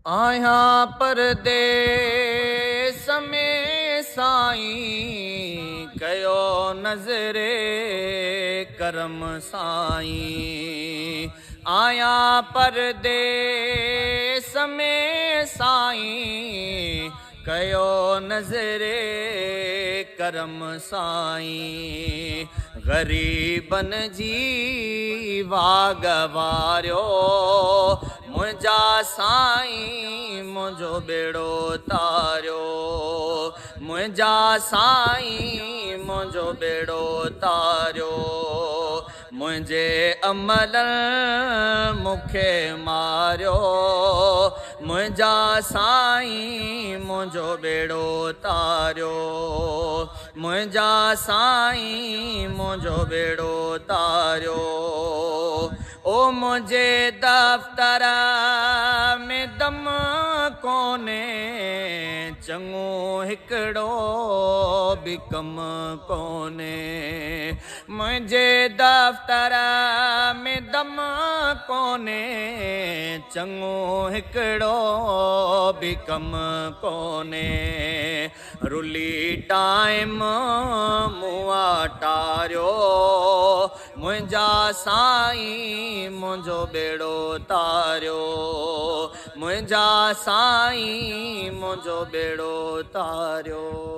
आया परदेस में साईं कयो नज़रे करम साईं। आया परदेस में साईं कयो नज़रे करम साईं। ग़रीबन जी वागवारियो मुंहिंजा साईं मुंहिंजो बेड़ो तारियो। मुंहिंजा साईं मुंहिंजो बेड़ो तारियो। मुंहिंजे अमलनि मूंखे मारियो। मुंहिंजा साईं मुंहिंजो बेड़ो तारियो। मुंहिंजा साईं मुंहिंजो बेड़ो तारियो। ओ मुंहिंजे दफ़्तर में दम कोन्हे चङो हिकिड़ो बि कम कोन्हे। मुंहिंजे दफ़्तर में दम कोन्हे चङो हिकिड़ो बि कम कोन्हे। रुली टाइम मुआ टारियो। मुंहिंजा साईं मुंहिंजो बेड़ो तारियो। मुंहिंजा साईं मुंहिंजो बेड़ो तारियो।